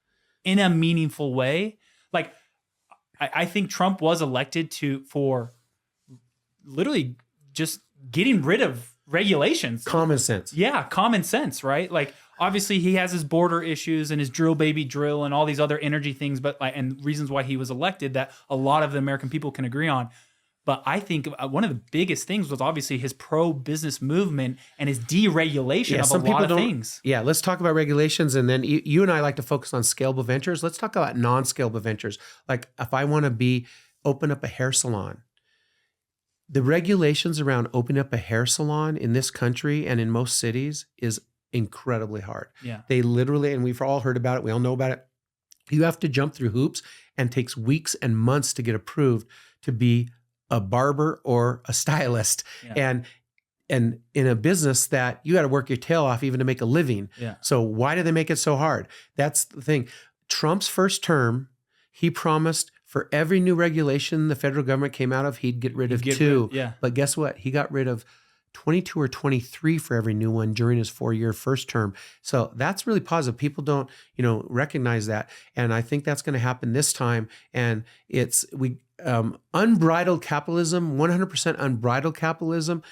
in a meaningful way? Like, I think Trump was elected for literally just getting rid of regulations. Common sense. Yeah, common sense, right? Like, obviously he has his border issues and his drill baby drill and all these other energy things, but and reasons why he was elected that a lot of the American people can agree on. But I think one of the biggest things was obviously his pro-business movement and his deregulation of a lot of things. Yeah, let's talk about regulations. And then you and I like to focus on scalable ventures. Let's talk about non-scalable ventures. Like if I want to open up a hair salon, the regulations around opening up a hair salon in this country and in most cities is incredibly hard. Yeah. They literally, and we've all heard about it, we all know about it. You have to jump through hoops, and it takes weeks and months to get approved to be a barber or a stylist. Yeah. And in a business that you got to work your tail off even to make a living. Yeah. So why do they make it so hard? That's the thing. Trump's first term, he promised for every new regulation the federal government came out of, he'd get rid of two. Yeah. But guess what? He got rid of 22 or 23 for every new one during his 4-year first term. So that's really positive. People don't, recognize that. And I think that's going to happen this time. And it's unbridled capitalism, 100% unbridled capitalism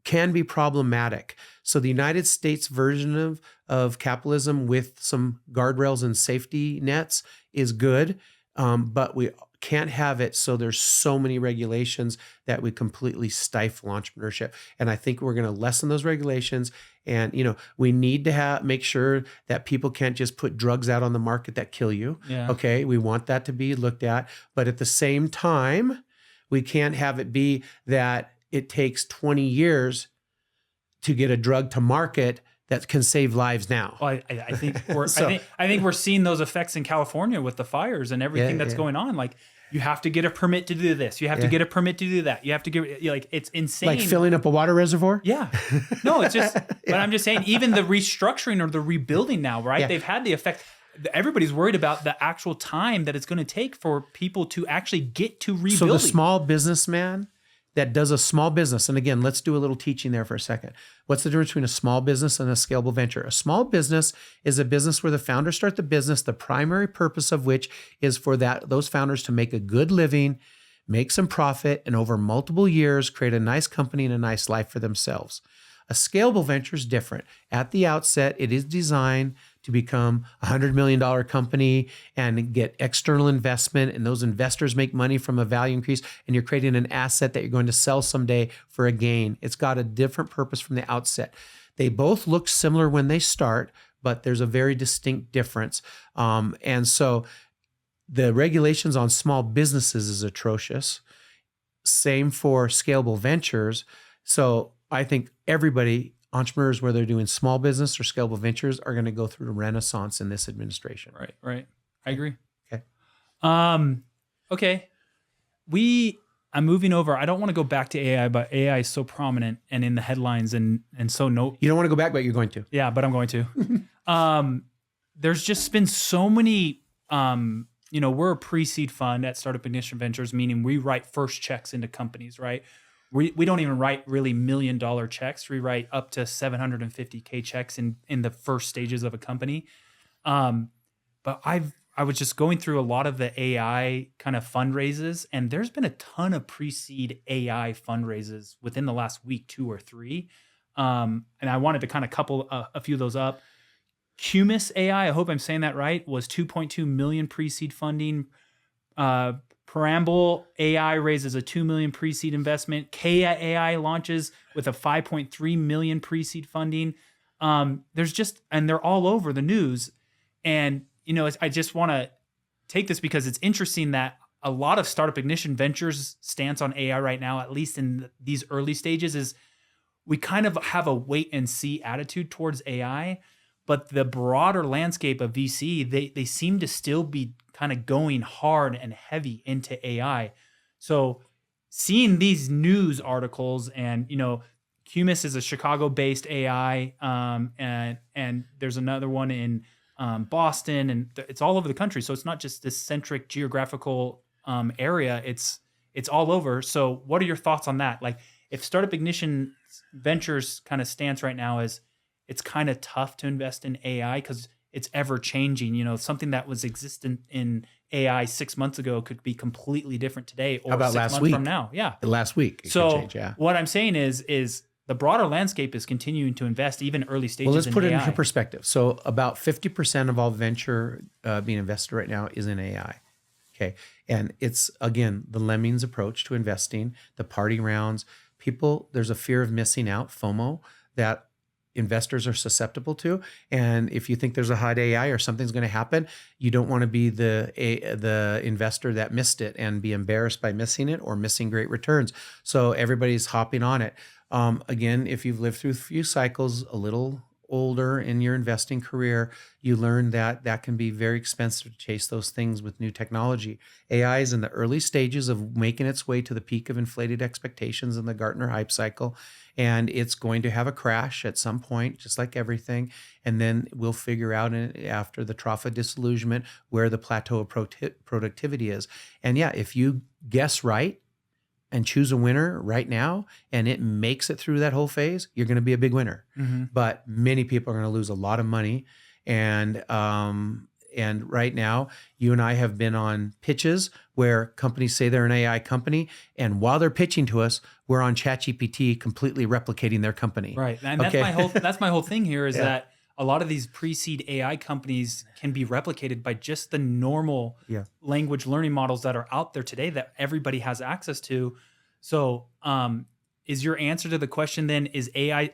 can be problematic. So the United States version of capitalism with some guardrails and safety nets is good, but we can't have it so there's so many regulations that we completely stifle entrepreneurship. And I think we're going to lessen those regulations. And we need to make sure that people can't just put drugs out on the market that kill you. Yeah. Okay, we want that to be looked at, but at the same time, we can't have it be that it takes 20 years to get a drug to market that can save lives now. Well, I think I think we're seeing those effects in California with the fires and everything that's going on. Like, you have to get a permit to do this. You have to get a permit to do that. You have to get, it's insane. Like filling up a water reservoir? Yeah. No, it's just, but I'm just saying, even the restructuring or the rebuilding now, right? Yeah. They've had the effect. Everybody's worried about the actual time that it's going to take for people to actually get to rebuilding. So the small businessman that does a small business, and again, let's do a little teaching there for a second. What's the difference between a small business and a scalable venture? A small business is a business where the founders start the business, the primary purpose of which is for those founders to make a good living, make some profit, and over multiple years, create a nice company and a nice life for themselves. A scalable venture is different. At the outset, it is designed to become a $100 million company and get external investment, and those investors make money from a value increase, and you're creating an asset that you're going to sell someday for a gain. It's got a different purpose from the outset. They both look similar when they start, but there's a very distinct difference. And so the regulations on small businesses is atrocious. Same for scalable ventures. So I think everybody, entrepreneurs, whether they're doing small business or scalable ventures, are going to go through a renaissance in this administration. Right. I agree. Okay. Okay. I'm moving over. I don't want to go back to AI, but AI is so prominent and in the headlines and so You don't want to go back, but you're going to. Yeah, but I'm going to. There's just been so many, we're a pre-seed fund at Startup Ignition Ventures, meaning we write first checks into companies, right? We don't even write really $1 million checks. We write up to $750K checks in the first stages of a company. But I was just going through a lot of the AI kind of fundraises, and there's been a ton of pre-seed AI fundraises within the last week, 2 or 3. And I wanted to kind of couple a few of those up. Cumis AI, I hope I'm saying that right, was 2.2 million pre-seed funding. Preamble AI raises a 2 million pre-seed investment. Kea AI launches with a 5.3 million pre-seed funding. And they're all over the news. And, I just want to take this because it's interesting that a lot of Startup Ignition Ventures stance on AI right now, at least in these early stages, is we kind of have a wait and see attitude towards AI. But the broader landscape of VC, they seem to still be kind of going hard and heavy into AI. So seeing these news articles and, Cumis is a Chicago-based AI, and there's another one in Boston, and it's all over the country. So it's not just this centric geographical area. It's all over. So what are your thoughts on that? Like, if Startup Ignition Ventures kind of stance right now is it's kind of tough to invest in AI because it's ever changing. Something that was existent in AI 6 months ago could be completely different today or How about 6 last months week? from now. Yeah. Last week. It could change, yeah. What I'm saying is the broader landscape is continuing to invest even early stages in Well, let's put it AI. into perspective. So about 50% of all venture being invested right now is in AI. Okay. And it's, again, the lemmings approach to investing, the party rounds. There's a fear of missing out, FOMO, that investors are susceptible to. And if you think there's a hot AI or something's going to happen, you don't want to be the investor that missed it and be embarrassed by missing it or missing great returns. So everybody's hopping on it. Again, if you've lived through a few cycles, a little older in your investing career, you learn that can be very expensive to chase those things with new technology. AI is in the early stages of making its way to the peak of inflated expectations in the Gartner hype cycle, and it's going to have a crash at some point, just like everything. And then we'll figure out after the trough of disillusionment where the plateau of productivity is. And yeah, if you guess right, and choose a winner right now, and it makes it through that whole phase, you're going to be a big winner. But many people are going to lose a lot of money. And right now, you and I have been on pitches where companies say they're an AI company, and while they're pitching to us, we're on ChatGPT completely replicating their company. Right, and that's my whole thing here is that a lot of these pre-seed AI companies can be replicated by just the normal language learning models that are out there today that everybody has access to. So, is your answer to the question then, is AI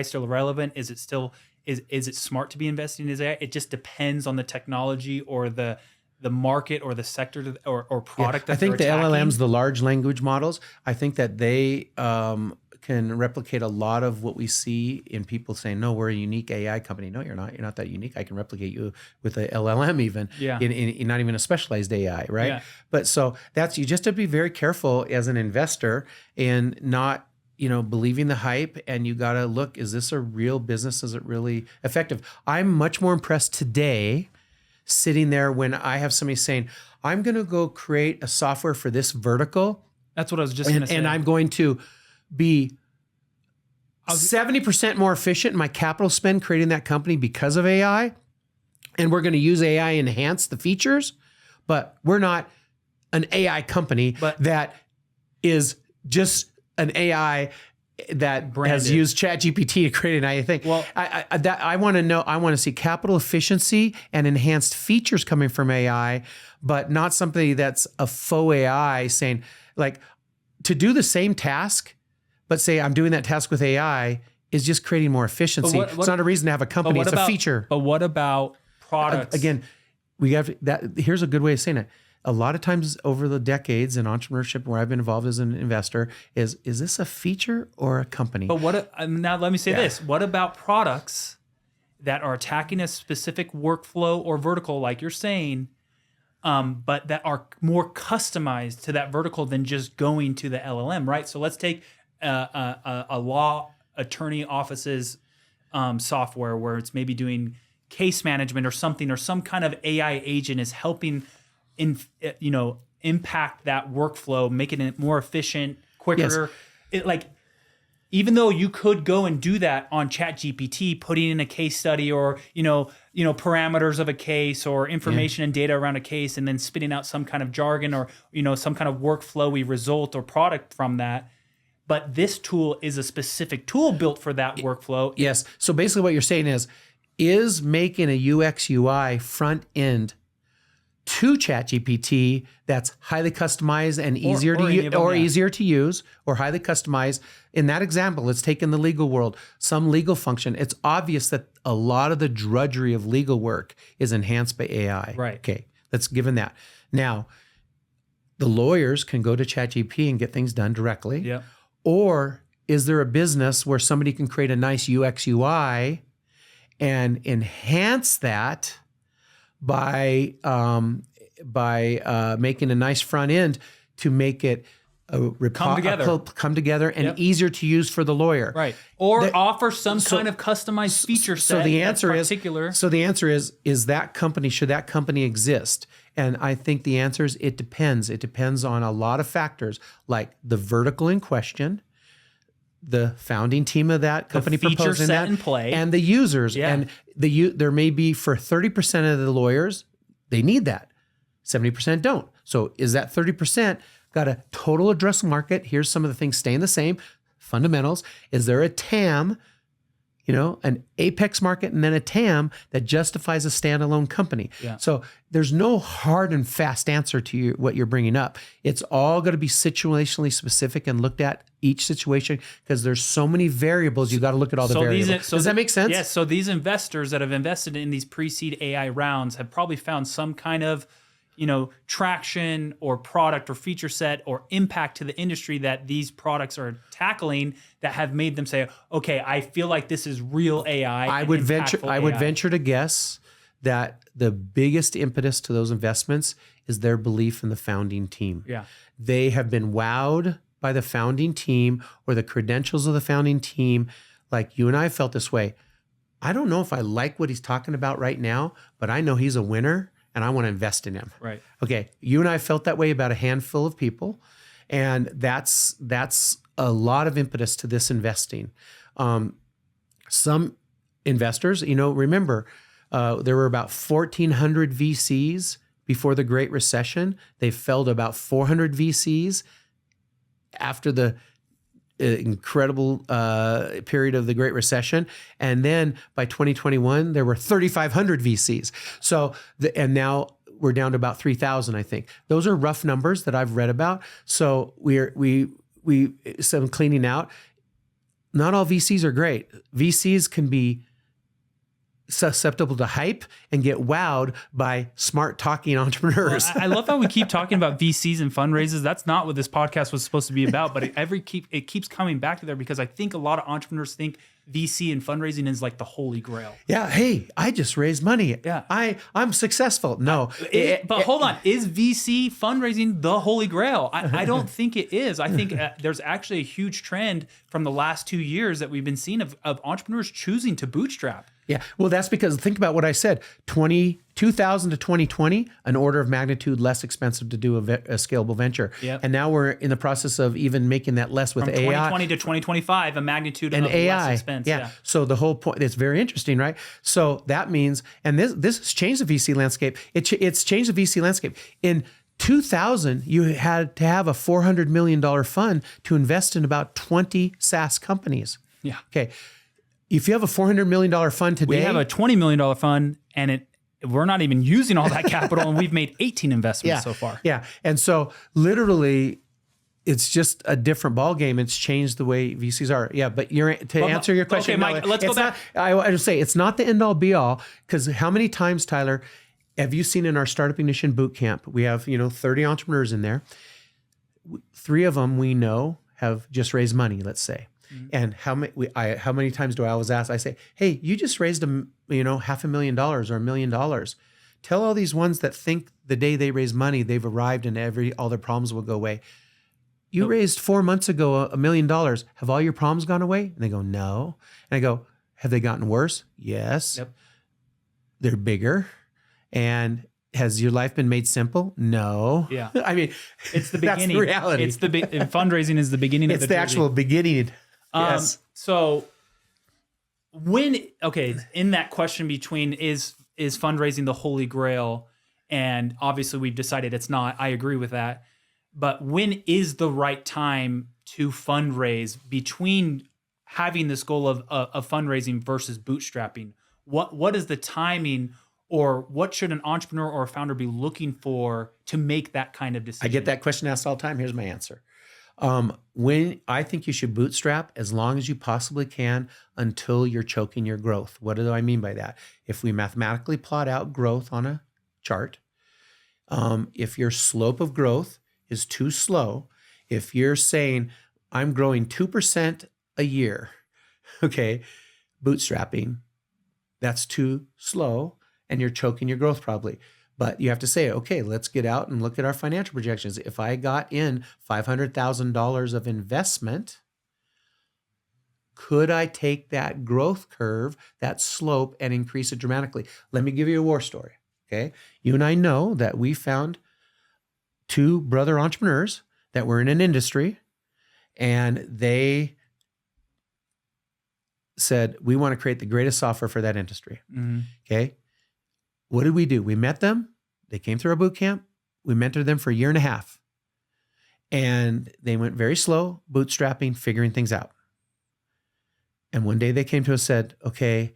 still relevant? Is it still is it smart to be investing in AI? It just depends on the technology or the market or the sector or product that I think the they're attacking. LLMs, the large language models, I think that they can replicate a lot of what we see in people saying, no, we're a unique AI company. No, you're not. You're not that unique. I can replicate you with a LLM even, in not even a specialized AI, right? Yeah. But so you just have to be very careful as an investor and not, believing the hype, and you got to look, is this a real business? Is it really effective? I'm much more impressed today sitting there when I have somebody saying, I'm going to go create a software for this vertical. That's what I was just going to say. And I'm going to be 70% more efficient in my capital spend creating that company because of AI. And we're going to use AI to enhance the features, but we're not an AI company that is just an AI that has used ChatGPT to create an AI thing. Well, I want to know. I want to see capital efficiency and enhanced features coming from AI, but not something that's a faux AI saying, like, to do the same task, but say I'm doing that task with AI is just creating more efficiency. It's not a reason to have a company. It's a feature. But what about products? Again, we have that. Here's a good way of saying it. A lot of times over the decades in entrepreneurship where I've been involved as an investor is this a feature or a company? But now let me say this. What about products that are attacking a specific workflow or vertical, like you're saying, but that are more customized to that vertical than just going to the LLM, right? So let's take a law attorney office's software where it's maybe doing case management or something, or some kind of AI agent is helping impact that workflow, making it more efficient, quicker. Yes. Even though you could go and do that on ChatGPT, putting in a case study or parameters of a case or information and data around a case, and then spitting out some kind of jargon or some kind of workflowy result or product from that. But this tool is a specific tool built for that workflow. Yes. So basically, what you're saying is making a UX UI front end to ChatGPT that's highly customized and easier easier to use, or highly customized. In that example, let's take in the legal world, some legal function. It's obvious that a lot of the drudgery of legal work is enhanced by AI. Right. Okay, let's give them that. Now, the lawyers can go to ChatGPT and get things done directly. Yeah. Or is there a business where somebody can create a nice UX UI and enhance that by making a nice front end to make it come together and easier to use for the lawyer, right? Or offer some kind of customized feature set. So the answer is that company, should that company exist? And I think the answer is it depends. It depends on a lot of factors, like the vertical in question, the founding team of that company proposing that, in play, and the users. Yeah. And there may be, for 30% of the lawyers, they need that. 70% don't. So is that 30% got a total addressable market? Here's some of the things staying the same. Fundamentals. Is there a TAM, an apex market, and then a TAM that justifies a standalone company? Yeah. So there's no hard and fast answer to what you're bringing up. It's all going to be situationally specific and looked at each situation, because there's so many variables. You got to look at all the variables. Does that make sense? Yes. So these investors that have invested in these pre-seed AI rounds have probably found some kind of traction or product or feature set or impact to the industry that these products are tackling that have made them say, okay, I feel like this is real AI. I would venture to guess that the biggest impetus to those investments is their belief in the founding team. Yeah. They have been wowed by the founding team or the credentials of the founding team. Like you and I felt this way. I don't know if I like what he's talking about right now, but I know he's a winner and I want to invest in him. Right. Okay. You and I felt that way about a handful of people. And that's a lot of impetus to this investing. Some investors, remember, there were about 1,400 VCs before the Great Recession. They fell to about 400 VCs after the incredible period of the Great Recession. And then by 2021, there were 3,500 VCs. So, and now we're down to about 3,000, I think. Those are rough numbers that I've read about. So some cleaning out. Not all VCs are great. VCs can be susceptible to hype and get wowed by smart talking entrepreneurs. Well, I love how we keep talking about VCs and fundraisers. That's not what this podcast was supposed to be about, but it keeps coming back to there because I think a lot of entrepreneurs think VC and fundraising is like the holy grail. Yeah. Hey, I just raised money. Yeah. I'm successful. No. But hold on. Is VC fundraising the holy grail? I don't think it is. I think there's actually a huge trend from the last 2 years that we've been seeing of entrepreneurs choosing to bootstrap. Yeah. Well, that's because think about what I said, 2000 to 2020, an order of magnitude less expensive to do a scalable venture. Yep. And now we're in the process of even making that less with From AI. 2020 to 2025, a magnitude And of AI. less expense. Yeah. So the whole point, it's very interesting, right? So that means, and this has changed the VC landscape. It's changed the VC landscape. In 2000, you had to have a $400 million fund to invest in about 20 SaaS companies. Yeah. Okay. If you have a $400 million fund today. We have a $20 million fund and we're not even using all that capital and we've made 18 investments so far. Yeah. And so literally it's just a different ballgame. It's changed the way VCs are. Yeah. But answer your question. Okay, Mike, let's go back. I just say it's not the end all be all, because how many times, Tyler, have you seen in our Startup Ignition Bootcamp, we have, 30 entrepreneurs in there. 3 of them we know have just raised money, let's say. Mm-hmm. And how many times do I always ask? I say, hey, you just raised $500,000 or $1 million. Tell all these ones that think the day they raise money, they've arrived and all their problems will go away. You raised 4 months ago $1 million. Have all your problems gone away? And they go, no. And I go, have they gotten worse? Yes. Yep. They're bigger. And has your life been made simple? No. Yeah. I mean, it's the beginning. That's the reality. It's fundraising is the beginning of the journey. It's the actual beginning. Yes. So in that question between is fundraising the holy grail, and obviously we've decided it's not. I agree with that. But when is the right time to fundraise between having this goal of fundraising versus bootstrapping? What is the timing, or what should an entrepreneur or a founder be looking for to make that kind of decision? I get that question asked all the time. Here's my answer. When I think you should bootstrap as long as you possibly can until you're choking your growth. What do I mean by that? If we mathematically plot out growth on a chart, if your slope of growth is too slow, if you're saying I'm growing 2% a year, okay, bootstrapping, that's too slow and you're choking your growth probably. But you have to say, okay, let's get out and look at our financial projections. If I got in $500,000 of investment, could I take that growth curve, that slope, and increase it dramatically? Let me give you a war story, okay? You and I know that we found 2 brother entrepreneurs that were in an industry, and they said, we want to create the greatest software for that industry, okay? What did we do? We met them. They came through our boot camp. We mentored them for 1.5 years. And they went very slow, bootstrapping, figuring things out. And one day they came to us and said, okay,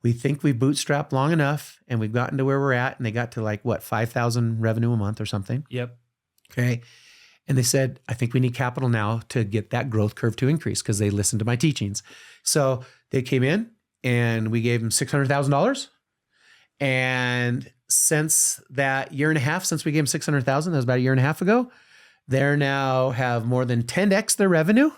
we think we've bootstrapped long enough and we've gotten to where we're at. And they got to 5,000 revenue a month or something. Yep. Okay. And they said, I think we need capital now to get that growth curve to increase, because they listened to my teachings. So they came in and we gave them $600,000. And since that 1.5 years, since we gave them $600,000, that was about 1.5 years ago, they're now have more than 10x their revenue,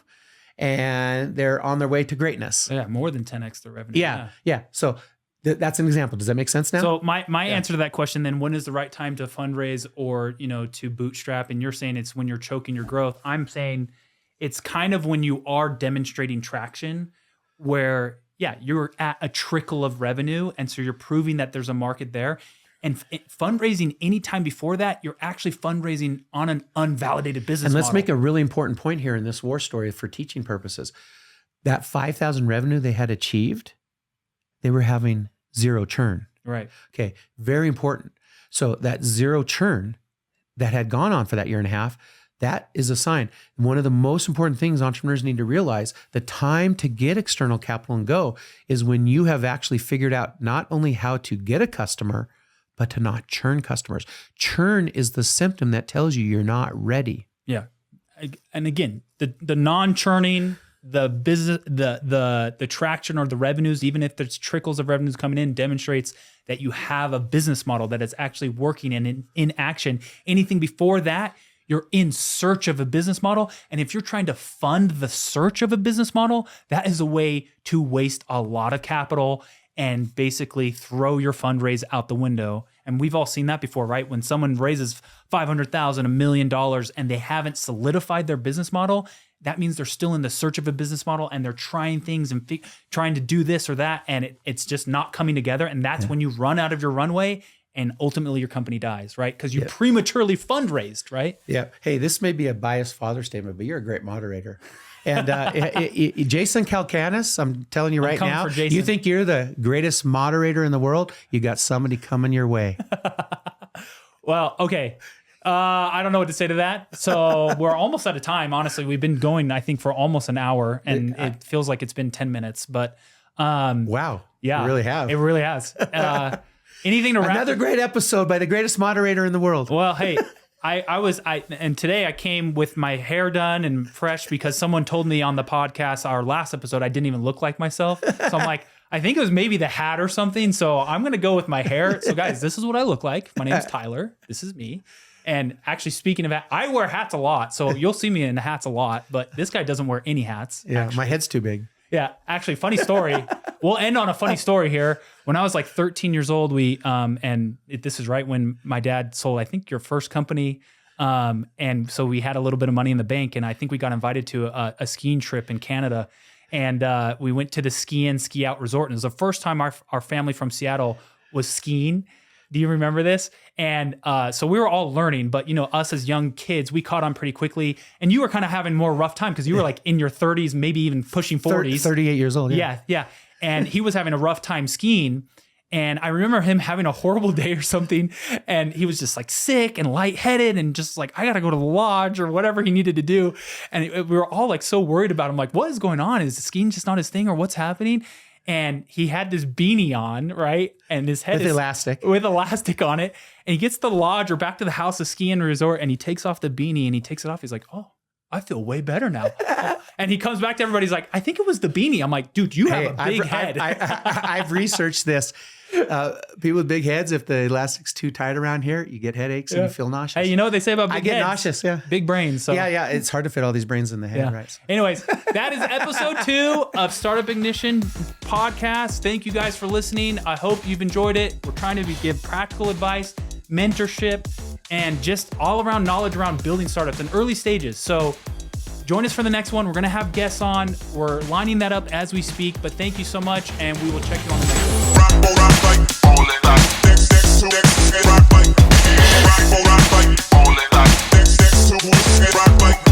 and they're on their way to greatness. Yeah, more than 10x their revenue. Yeah. So that's an example. Does that make sense now? So my answer to that question then, when is the right time to fundraise or, to bootstrap? And you're saying it's when you're choking your growth. I'm saying it's kind of when you are demonstrating traction where, you're at a trickle of revenue. And so you're proving that there's a market there. And fundraising anytime before that, you're actually fundraising on an unvalidated business And let's model. make a really important point here in this war story for teaching purposes. That 5,000 revenue they had achieved, they were having zero churn. Right. Okay, very important. So that zero churn that had gone on for that year and a half, that is a sign. One of the most important things entrepreneurs need to realize, the time to get external capital and go is when you have actually figured out not only how to get a customer, but to not churn customers. Churn is the symptom that tells you you're not ready. Yeah. And again, the non-churning, the business, the traction or the revenues, even if there's trickles of revenues coming in, demonstrates that you have a business model that is actually working and in action. Anything before that, you're in search of a business model. And if you're trying to fund the search of a business model, that is a way to waste a lot of capital and basically throw your fundraise out the window. And we've all seen that before, right? When someone raises $500,000, $1 million, and they haven't solidified their business model, that means they're still in the search of a business model and they're trying things and trying to do this or that. And it's just not coming together. And that's when you run out of your runway and ultimately your company dies, right? Because you prematurely fundraised, right? Yeah. Hey, this may be a biased father statement, but you're a great moderator. And Jason Calcanis, I'm telling you right now, you think you're the greatest moderator in the world? You got somebody coming your way. Well, okay. I don't know what to say to that. So we're almost out of time. Honestly, we've been going, I think, for almost an hour, and it feels like it's been 10 minutes. But wow, yeah, you really have. It really has. Anything to wrap? Another great episode by the greatest moderator in the world. Well, hey, and today I came with my hair done and fresh because someone told me on the podcast, our last episode, I didn't even look like myself. So I'm like, I think it was maybe the hat or something. So I'm going to go with my hair. So guys, this is what I look like. My name is Tyler. This is me. And actually, speaking of that, I wear hats a lot. So you'll see me in hats a lot, but this guy doesn't wear any hats. Yeah, actually. my head's too big. Yeah, actually, funny story. We'll end on a funny story here. When I was like 13 years old, this is right when my dad sold, I think, your first company. And so we had a little bit of money in the bank, and I think we got invited to a skiing trip in Canada. And we went to the ski in, ski out resort. And it was the first time our family from Seattle was skiing. Do you remember this? And so we were all learning, but us as young kids, we caught on pretty quickly. And you were kind of having more rough time because you were like in your 30s, maybe even pushing 40s. 38 years old. Yeah. And he was having a rough time skiing. And I remember him having a horrible day or something. And he was just like sick and lightheaded and just like, I got to go to the lodge or whatever he needed to do. And we were all like so worried about him. Like, what is going on? Is skiing just not his thing or what's happening? And he had this beanie on, right? And his head with elastic on it. And he gets to the lodge or back to the house, the skiing resort, and he takes off the beanie and he takes it off. He's like, oh, I feel way better now. And he comes back to everybody. He's like, I think it was the beanie. I'm like, dude, you have a big head. I've researched this. People with big heads, if the elastic's too tight around here, you get headaches and you feel nauseous. Hey, you know what they say about big heads? I get nauseous, yeah. Big brains. So. Yeah. It's hard to fit all these brains in the head, right? So. Anyways, that is episode 2 of Startup Ignition podcast. Thank you guys for listening. I hope you've enjoyed it. We're trying to give practical advice, mentorship, and just all around knowledge around building startups in early stages. So join us for the next one. We're going to have guests on. We're lining that up as we speak, but thank you so much, and we will check you on the next one. Rock,